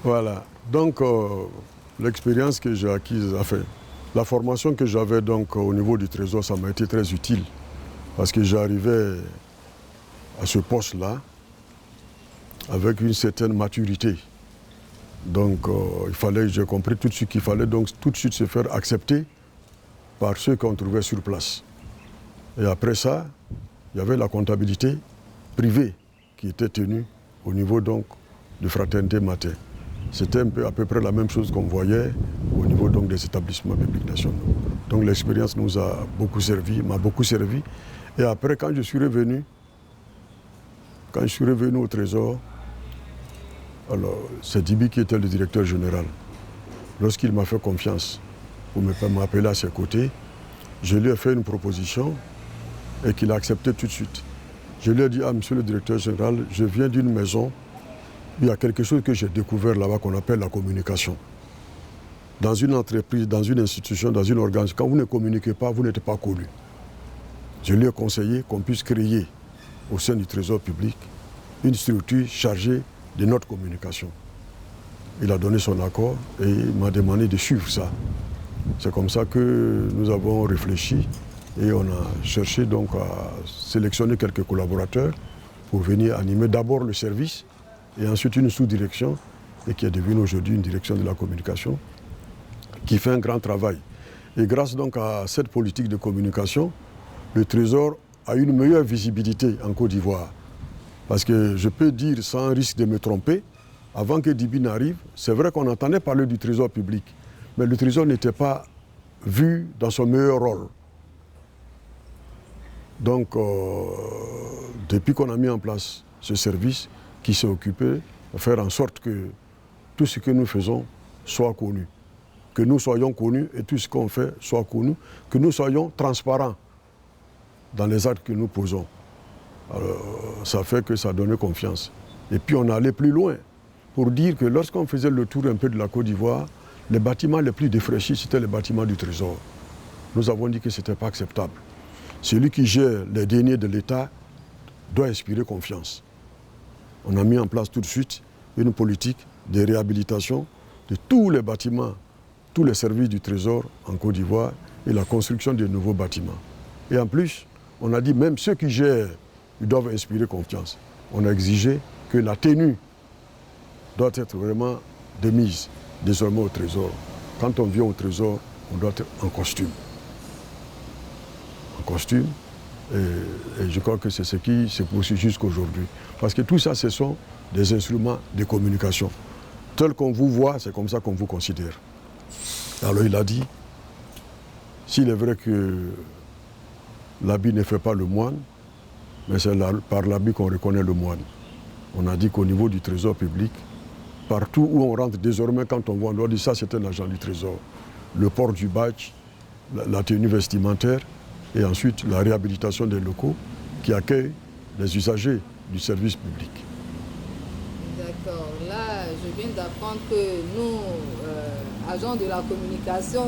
Voilà. Donc, l'expérience que j'ai acquise, enfin, la formation que j'avais donc au niveau du Trésor, ça m'a été très utile. Parce que j'arrivais à ce poste-là avec une certaine maturité. Donc, j'ai compris tout de suite qu'il fallait donc tout de suite se faire accepter par ceux qu'on trouvait sur place. Et après ça, il y avait la comptabilité privée qui était tenue au niveau donc de Fraternité Matin. C'était à peu près la même chose qu'on voyait au niveau donc des établissements publics nationaux. Donc l'expérience nous a beaucoup servi, m'a beaucoup servi. Et après, quand je suis revenu au Trésor, alors c'est Dibi qui était le directeur général. Lorsqu'il m'a fait confiance pour m'appeler à ses côtés, je lui ai fait une proposition et qu'il a accepté tout de suite. Je lui ai dit, monsieur le directeur général, je viens d'une maison, il y a quelque chose que j'ai découvert là-bas qu'on appelle la communication. Dans une entreprise, dans une institution, dans une organisation, quand vous ne communiquez pas, vous n'êtes pas connu. Je lui ai conseillé qu'on puisse créer au sein du Trésor public une structure chargée de notre communication. Il a donné son accord et il m'a demandé de suivre ça. C'est comme ça que nous avons réfléchi et on a cherché donc à sélectionner quelques collaborateurs pour venir animer d'abord le service et ensuite une sous-direction et qui est devenue aujourd'hui une direction de la communication qui fait un grand travail. Et grâce donc à cette politique de communication, le Trésor a une meilleure visibilité en Côte d'Ivoire. Parce que je peux dire sans risque de me tromper, avant que Dibi n'arrive, c'est vrai qu'on entendait parler du Trésor public, mais le Trésor n'était pas vu dans son meilleur rôle. Donc, depuis qu'on a mis en place ce service qui s'est occupé de faire en sorte que tout ce que nous faisons soit connu, que nous soyons connus et tout ce qu'on fait soit connu, que nous soyons transparents dans les actes que nous posons. Alors, ça fait que ça donnait confiance. Et puis on allait plus loin pour dire que lorsqu'on faisait le tour un peu de la Côte d'Ivoire, les bâtiments les plus défraîchis, c'était les bâtiments du Trésor. Nous avons dit que ce n'était pas acceptable. Celui qui gère les deniers de l'État doit inspirer confiance. On a mis en place tout de suite une politique de réhabilitation de tous les bâtiments, tous les services du Trésor en Côte d'Ivoire et la construction de nouveaux bâtiments. Et en plus, on a dit même ceux qui gèrent, ils doivent inspirer confiance. On a exigé que la tenue doit être vraiment de mise désormais au Trésor. Quand on vient au Trésor, on doit être en costume. En costume, et je crois que c'est ce qui se poursuit jusqu'aujourd'hui. Parce que tout ça, ce sont des instruments de communication. Tel qu'on vous voit, c'est comme ça qu'on vous considère. Alors il a dit, s'il est vrai que l'habit ne fait pas le moine, mais c'est par l'habit qu'on reconnaît le moine. On a dit qu'au niveau du Trésor public, partout où on rentre désormais, quand on voit, on doit dire ça, c'est un agent du Trésor. Le port du badge, la tenue vestimentaire, et ensuite la réhabilitation des locaux qui accueillent les usagers du service public. D'accord. Là, je viens d'apprendre que nous, agents de la communication,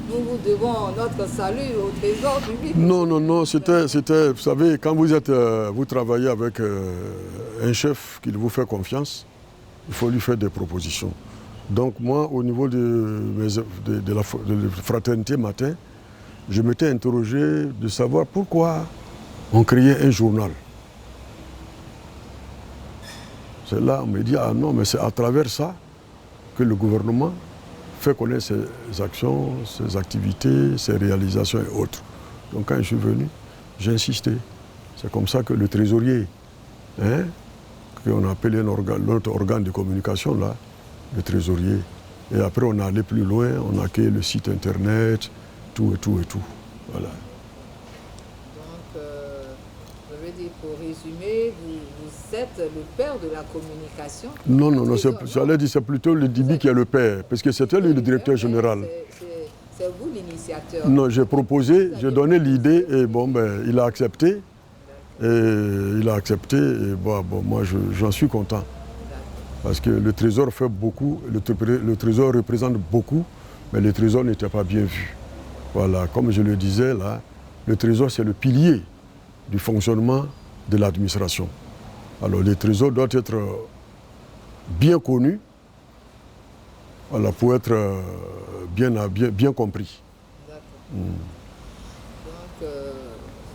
nous vous devons notre salut au Trésor public. Non, c'était, vous savez, quand vous travaillez avec un chef qui vous fait confiance, il faut lui faire des propositions. Donc moi, au niveau de la Fraternité Matin, je m'étais interrogé de savoir pourquoi on créait un journal. C'est là, on me dit, ah non, mais c'est à travers ça que le gouvernement fait connaître ses actions, ses activités, ses réalisations et autres. Donc quand je suis venu, j'ai insisté. C'est comme ça que le trésorier, qu'on appelle notre organe de communication, là, le trésorier. Et après, on est allé plus loin, on a créé le site internet, tout et tout et tout. Voilà. Donc, je veux dire, pour résumer, vous êtes le père de la communication. Non, j'allais dire c'est plutôt le Dibi qui est le père, parce que c'était lui le directeur général. C'est vous l'initiateur. Non, j'ai proposé, j'ai donné l'idée et bon, ben, il a accepté. Et moi j'en suis content. Parce que le Trésor fait beaucoup, le Trésor représente beaucoup, mais le Trésor n'était pas bien vu. Voilà, comme je le disais là, le Trésor c'est le pilier du fonctionnement de l'administration. Alors le Trésor doit être bien connu, voilà, pour être bien compris. D'accord. Donc,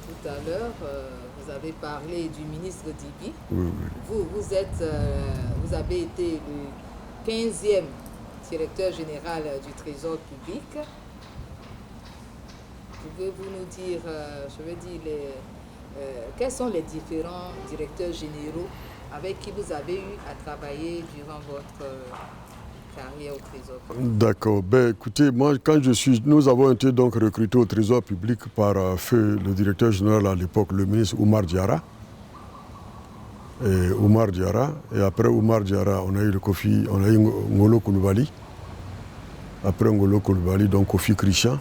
tout à l'heure, vous avez parlé du ministre Dibi. Oui, oui. Vous avez été le 15e directeur général du Trésor public. Pouvez-vous nous dire, quels sont les différents directeurs généraux avec qui vous avez eu à travailler durant votre carrière au Trésor public? D'accord. Ben, écoutez, moi, nous avons été donc recrutés au Trésor public par feu le directeur général à l'époque, le ministre Oumar Diarra. Et après Oumar Diarra, on a eu Ngolo Coulibaly. Après Ngolo Coulibaly, donc Kofi Christian.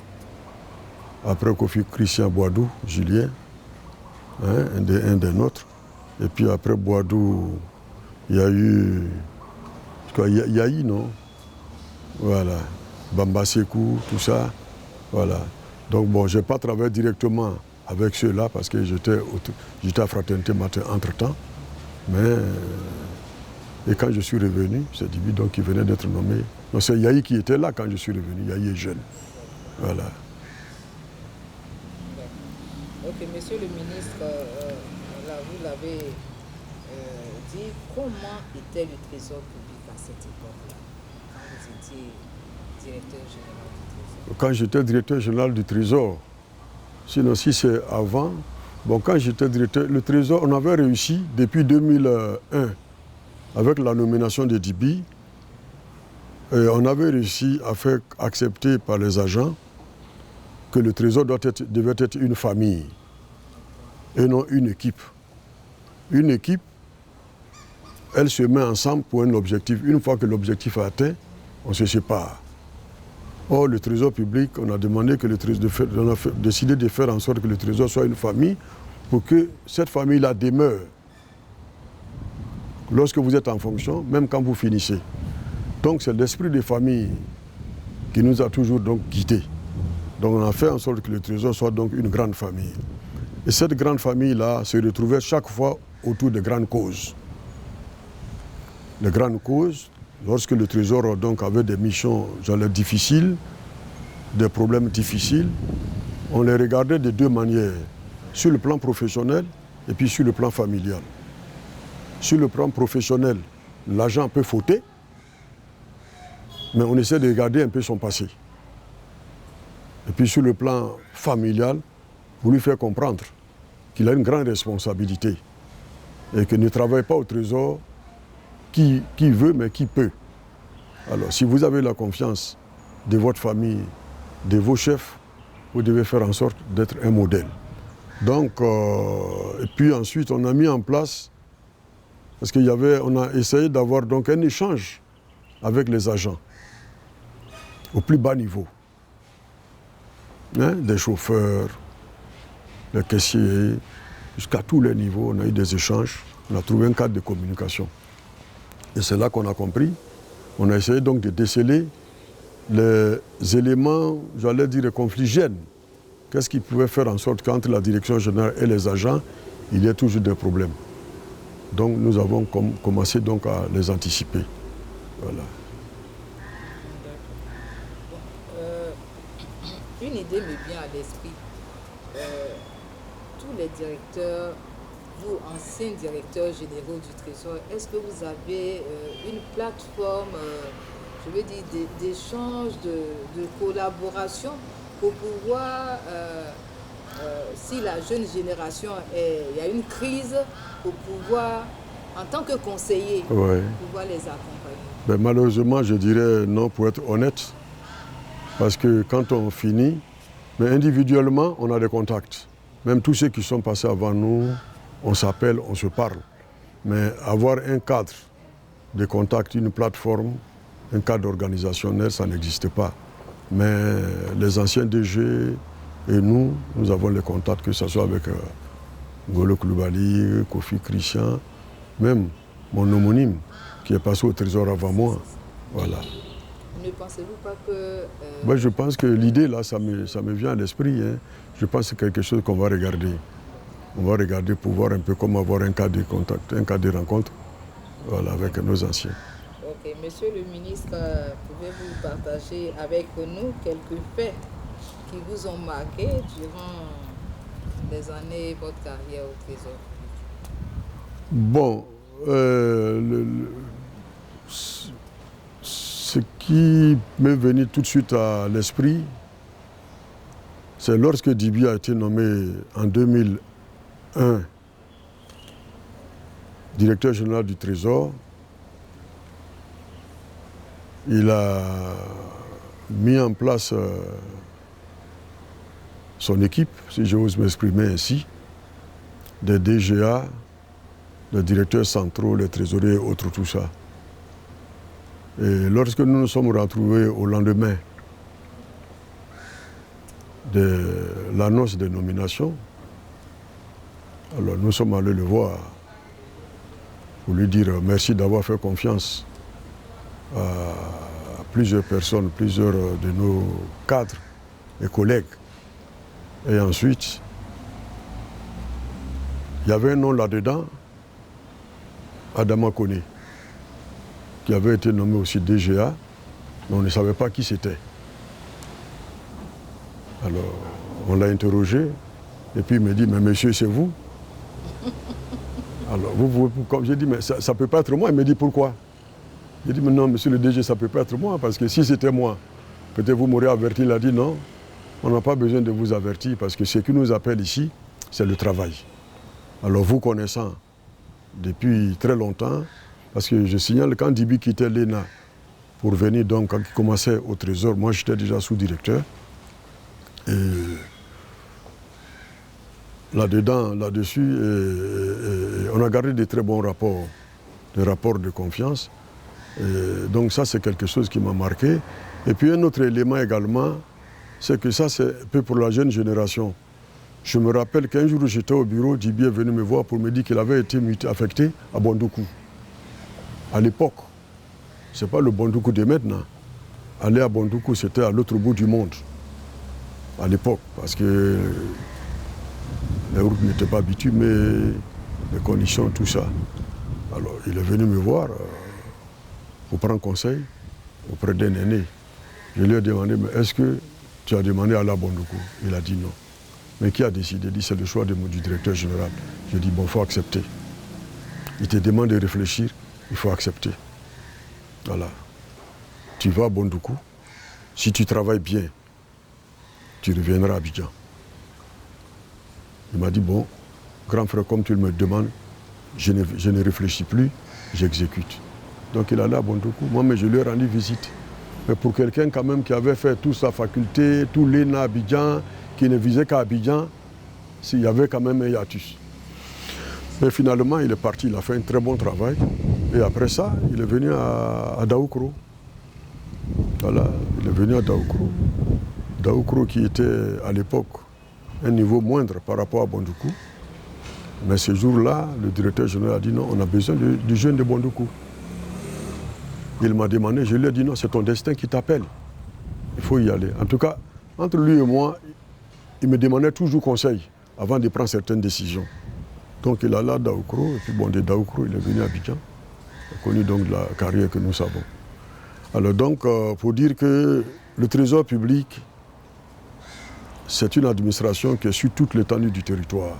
Après Kofi Christian Boadou, Julien, hein, un des nôtres. Et puis après Boadou, il y a eu, non? Voilà, Bamba Sekou, tout ça. Voilà. Donc bon, je n'ai pas travaillé directement avec ceux-là parce que j'étais à Fraternité Matin entre-temps. Mais, et quand je suis revenu, c'est Dibi donc qui venait d'être nommé. Non, c'est Yahi qui était là quand je suis revenu, Yahi est jeune. Voilà. Ok, monsieur le ministre, là, vous l'avez dit, comment était le Trésor public à cette époque-là, quand vous étiez directeur général du Trésor? Quand j'étais directeur général du Trésor, sinon si c'est avant, bon, quand j'étais directeur, le Trésor, on avait réussi depuis 2001, avec la nomination de Dibi, on avait réussi à faire accepter par les agents que le Trésor devait être une famille et non une équipe. Une équipe, elle se met ensemble pour un objectif. Une fois que l'objectif est atteint, on se sépare. Or, le Trésor public, on a demandé que on a décidé de faire en sorte que le Trésor soit une famille pour que cette famille-là demeure lorsque vous êtes en fonction, même quand vous finissez. Donc, c'est l'esprit de famille qui nous a toujours donc guidés. Donc on a fait en sorte que le Trésor soit donc une grande famille. Et cette grande famille-là se retrouvait chaque fois autour de grandes causes. De grandes causes, lorsque le Trésor donc avait des missions difficiles, des problèmes difficiles, on les regardait de deux manières, sur le plan professionnel et puis sur le plan familial. Sur le plan professionnel, l'agent peut fauter, mais on essaie de regarder un peu son passé. Et puis sur le plan familial, pour lui faire comprendre qu'il a une grande responsabilité et qu'il ne travaille pas au Trésor qui veut mais qui peut. Alors si vous avez la confiance de votre famille, de vos chefs, vous devez faire en sorte d'être un modèle. Donc, et puis ensuite on a mis en place, parce on a essayé d'avoir donc un échange avec les agents au plus bas niveau. Hein, des chauffeurs, des caissiers, jusqu'à tous les niveaux, on a eu des échanges, on a trouvé un cadre de communication. Et c'est là qu'on a compris, on a essayé donc de déceler les éléments, j'allais dire, les conflits gènes. Qu'est-ce qui pouvait faire en sorte qu'entre la direction générale et les agents, il y ait toujours des problèmes. Donc nous avons commencé donc à les anticiper. Voilà. Une idée me vient à l'esprit. Tous les directeurs, vous, anciens directeurs généraux du Trésor, est-ce que vous avez une plateforme, d'échange, de collaboration pour pouvoir, si la jeune génération, il y a une crise, pour pouvoir, en tant que conseiller, pouvoir les accompagner? Ben, malheureusement, je dirais non, pour être honnête. Parce que quand on finit, mais individuellement, on a des contacts. Même tous ceux qui sont passés avant nous, on s'appelle, on se parle. Mais avoir un cadre de contact, une plateforme, un cadre organisationnel, ça n'existe pas. Mais les anciens DG et nous avons les contacts, que ce soit avec Ngolo Coulibaly, Kofi Christian, même mon homonyme qui est passé au Trésor avant moi. Voilà. Ne pensez-vous pas que... Moi, je pense que l'idée, là, ça me vient à l'esprit. Hein. Je pense que c'est quelque chose qu'on va regarder. On va regarder pour voir un peu comment avoir un cas de contact, un cas de rencontre, voilà, avec nos anciens. Ok, monsieur le ministre, pouvez-vous partager avec nous quelques faits qui vous ont marqué durant les années de votre carrière au Trésor? Bon, ce qui m'est venu tout de suite à l'esprit, c'est lorsque Dibi a été nommé en 2001 directeur général du Trésor. Il a mis en place son équipe, si j'ose m'exprimer ainsi, des DGA, des directeurs centraux, les trésoriers et autres, tout ça. Et lorsque nous nous sommes retrouvés au lendemain de l'annonce des nominations, alors nous sommes allés le voir pour lui dire merci d'avoir fait confiance à plusieurs personnes, plusieurs de nos cadres et collègues. Et ensuite, il y avait un nom là-dedans, Adama Koné, qui avait été nommé aussi DGA, mais on ne savait pas qui c'était. Alors, on l'a interrogé, et puis il me dit, mais monsieur, c'est vous? Alors, comme j'ai dit, mais ça ne peut pas être moi. Il me dit, pourquoi? J'ai dit, mais non, monsieur le DG, ça ne peut pas être moi, parce que si c'était moi, peut-être vous m'aurez averti. Il a dit, non, on n'a pas besoin de vous avertir, parce que ce qui nous appelle ici, c'est le travail. Alors, vous connaissant depuis très longtemps, parce que je signale, quand Dibi quittait l'ENA pour venir, donc, quand il commençait au Trésor, moi, j'étais déjà sous-directeur. Et là-dessus, on a gardé de très bons rapports, des rapports de confiance. Et donc ça, c'est quelque chose qui m'a marqué. Et puis un autre élément également, c'est que ça, c'est un peu pour la jeune génération. Je me rappelle qu'un jour, j'étais au bureau, Dibi est venu me voir pour me dire qu'il avait été affecté à Bondoukou. À l'époque, ce n'est pas le Bondoukou de maintenant. Aller à Bondoukou, c'était à l'autre bout du monde. À l'époque, parce que les routes n'étaient pas bitumées, les conditions, tout ça. Alors, il est venu me voir pour prendre conseil auprès d'un aîné. Je lui ai demandé, mais est-ce que tu as demandé à la Bondoukou? Il a dit non. Mais qui a décidé? Il dit, c'est le choix du directeur général. Je dis, bon, il faut accepter. Il te demande de réfléchir, il faut accepter. Voilà. Tu vas à Bondoukou, si tu travailles bien, tu reviendras à Abidjan. Il m'a dit, bon, grand frère, comme tu me demandes, je ne réfléchis plus, j'exécute. Donc il allait à Bondoukou, moi, mais je lui ai rendu visite. Mais pour quelqu'un quand même qui avait fait toute sa faculté, tout l'ENA à Abidjan, qui ne visait qu'à Abidjan, il y avait quand même un hiatus. Mais finalement, il est parti, il a fait un très bon travail. Et après ça, il est venu à Daoukro. Voilà, il est venu à Daoukro. Daoukro qui était à l'époque un niveau moindre par rapport à Bondoukou. Mais ce jour-là, le directeur général a dit non, on a besoin du jeune de Bondoukou. Il m'a demandé, je lui ai dit non, c'est ton destin qui t'appelle. Il faut y aller. En tout cas, entre lui et moi, il me demandait toujours conseil avant de prendre certaines décisions. Donc il allait à Daoukro, et puis bon, de Daoukro, il est venu à Abidjan. Il a connu donc la carrière que nous savons. Alors donc, pour dire que le Trésor public, c'est une administration qui est sur toute l'étendue du territoire.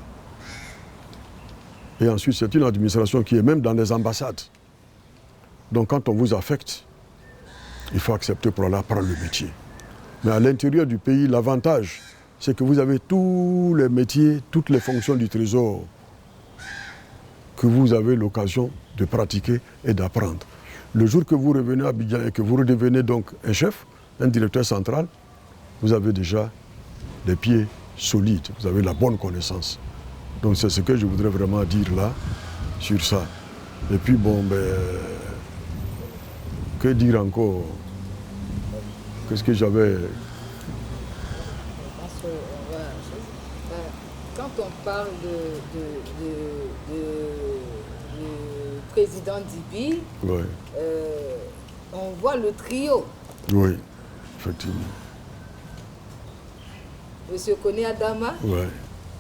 Et ensuite, c'est une administration qui est même dans les ambassades. Donc quand on vous affecte, il faut accepter pour aller apprendre le métier. Mais à l'intérieur du pays, l'avantage, c'est que vous avez tous les métiers, toutes les fonctions du Trésor que vous avez l'occasion de pratiquer et d'apprendre. Le jour que vous revenez à Abidjan et que vous redevenez donc un chef, un directeur central, vous avez déjà des pieds solides, vous avez la bonne connaissance. Donc c'est ce que je voudrais vraiment dire là, sur ça. Et puis bon, que dire encore? Qu'est-ce que j'avais... Quand on parle du président Dibi, Oui. On voit le trio. Oui, effectivement. Monsieur Koné Adama, Oui.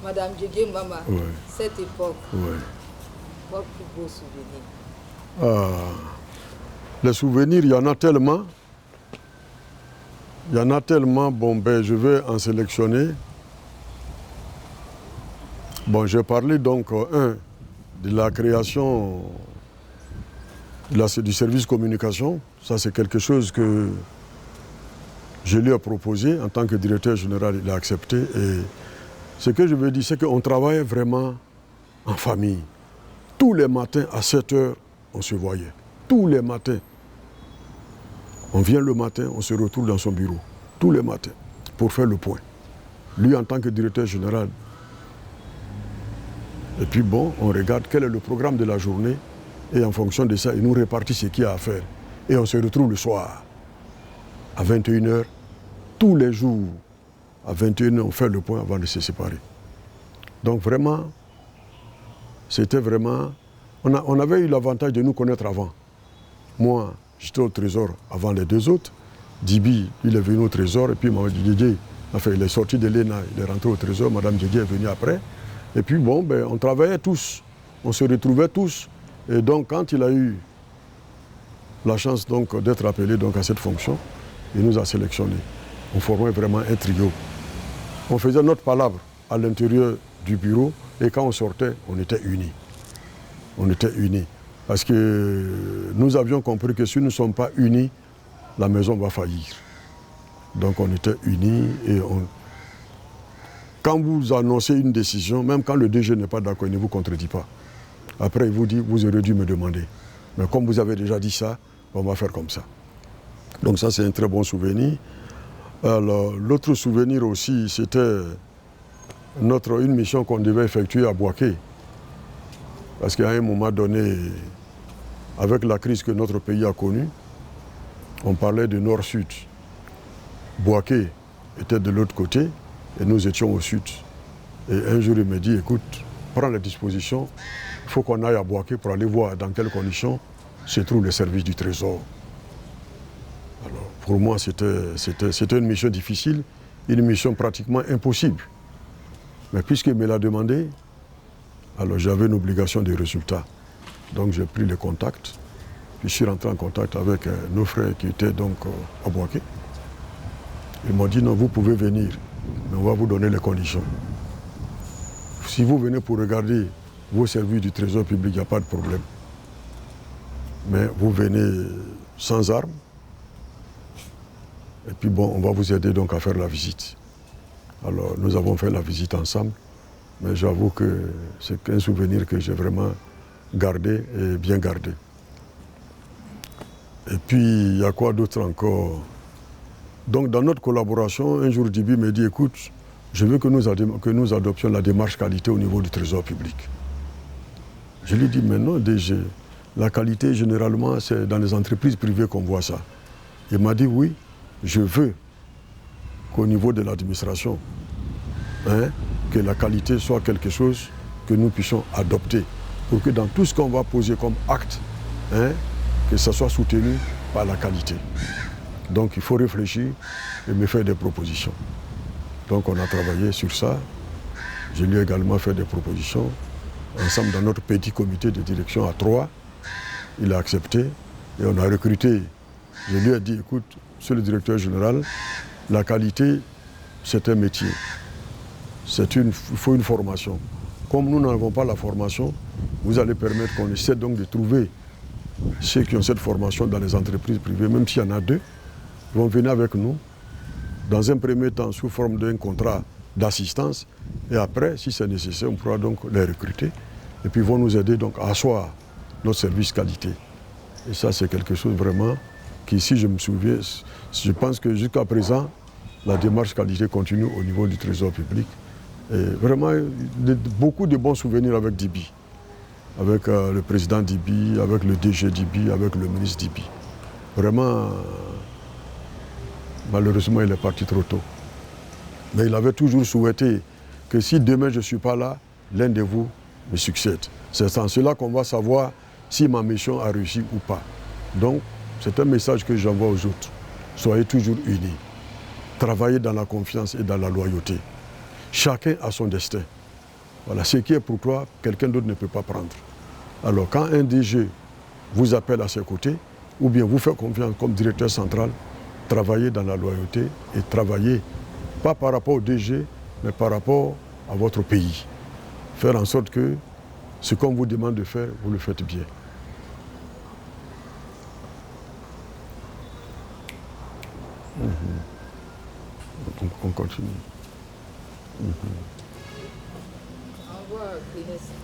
Madame Djedje Mama, Oui. cette époque, Oui. votre plus beau souvenir? Les souvenirs, il y en a tellement. Bon, ben, je vais en sélectionner. Bon, j'ai parlé donc, de la création du service communication. Ça, c'est quelque chose que je lui ai proposé en tant que directeur général. Il a accepté. Et ce que je veux dire, c'est qu'on travaillait vraiment en famille. Tous les matins à 7 h, on se voyait. Tous les matins. On vient le matin, on se retrouve dans son bureau. Tous les matins, pour faire le point. Lui, en tant que directeur général. Et puis bon, on regarde quel est le programme de la journée. Et en fonction de ça, il nous répartit ce qu'il y a à faire. Et on se retrouve le soir, à 21 h. Tous les jours, à 21 h, on fait le point avant de se séparer. Donc vraiment, c'était vraiment... On avait eu l'avantage de nous connaître avant. Moi, j'étais au Trésor avant les deux autres. Dibi, il est venu au Trésor. Et puis Mme Djedje, enfin, il est sorti de l'ENA, il est rentré au Trésor. Mme Djedje est venue après. Et puis bon, ben, on travaillait tous. On se retrouvait tous. Et donc, quand il a eu la chance d'être appelé donc, à cette fonction, il nous a sélectionnés. On formait vraiment un trio. On faisait notre palabre à l'intérieur du bureau et quand on sortait, on était unis. On était unis. Parce que nous avions compris que si nous ne sommes pas unis, la maison va faillir. Donc on était unis et quand vous annoncez une décision, même quand le DG n'est pas d'accord, il ne vous contredit pas. Après, il vous dit, vous aurez dû me demander. Mais comme vous avez déjà dit ça, on va faire comme ça. Donc ça, c'est un très bon souvenir. Alors, l'autre souvenir aussi, c'était une mission qu'on devait effectuer à Bouaké. Parce qu'à un moment donné, avec la crise que notre pays a connue, on parlait de nord-sud. Bouaké était de l'autre côté et nous étions au sud. Et un jour, il me dit, écoute, prends les dispositions, il faut qu'on aille à Bouaké pour aller voir dans quelles conditions se trouve le service du Trésor. Alors, pour moi, c'était une mission difficile, une mission pratiquement impossible. Mais puisqu'il me l'a demandé, alors j'avais une obligation de résultat. Donc j'ai pris les contacts, puis je suis rentré en contact avec nos frères qui étaient donc à Bouaké. Ils m'ont dit non, vous pouvez venir, mais on va vous donner les conditions. Si vous venez pour regarder vos services du Trésor public, il n'y a pas de problème. Mais vous venez sans armes, et puis bon, on va vous aider donc à faire la visite. Alors nous avons fait la visite ensemble, mais j'avoue que c'est un souvenir que j'ai vraiment gardé et bien gardé. Et puis il y a quoi d'autre encore? Donc dans notre collaboration, un jour Dibi me dit, écoute, je veux que nous adoptions la démarche qualité au niveau du Trésor public. Je lui dis, mais non, DG, la qualité généralement c'est dans les entreprises privées qu'on voit ça. Il m'a dit, oui, je veux qu'au niveau de l'administration, que la qualité soit quelque chose que nous puissions adopter pour que dans tout ce qu'on va poser comme acte, que ça soit soutenu par la qualité. Donc il faut réfléchir et me faire des propositions. Donc on a travaillé sur ça. Je lui ai également fait des propositions. Ensemble dans notre petit comité de direction à 3, il a accepté et on a recruté. Je lui ai dit, écoute, monsieur le directeur général, la qualité, c'est un métier. Il faut une formation. Comme nous n'avons pas la formation, vous allez permettre qu'on essaie donc de trouver ceux qui ont cette formation dans les entreprises privées, même s'il y en a 2, ils vont venir avec nous, dans un premier temps sous forme d'un contrat d'assistance, et après, si c'est nécessaire, on pourra donc les recruter, et puis ils vont nous aider donc à asseoir notre service qualité. Et ça, c'est quelque chose vraiment qui, si je me souviens, je pense que jusqu'à présent, la démarche qualité continue au niveau du Trésor public. Et vraiment, beaucoup de bons souvenirs avec Dibi. Avec le président Dibi, avec le DG Dibi, avec le ministre Dibi. Vraiment, malheureusement, il est parti trop tôt. Mais il avait toujours souhaité que si demain je ne suis pas là, l'un de vous me succède. C'est en cela qu'on va savoir si ma mission a réussi ou pas. Donc, c'est un message que j'envoie aux autres. Soyez toujours unis. Travaillez dans la confiance et dans la loyauté. Chacun a son destin. Voilà, ce qui est pour toi, quelqu'un d'autre ne peut pas prendre. Alors quand un DG vous appelle à ses côtés, ou bien vous faire confiance comme directeur central, travailler dans la loyauté et travailler, pas par rapport au DG, mais par rapport à votre pays. Faire en sorte que ce qu'on vous demande de faire, vous le faites bien. On continue. Au revoir, Clénis.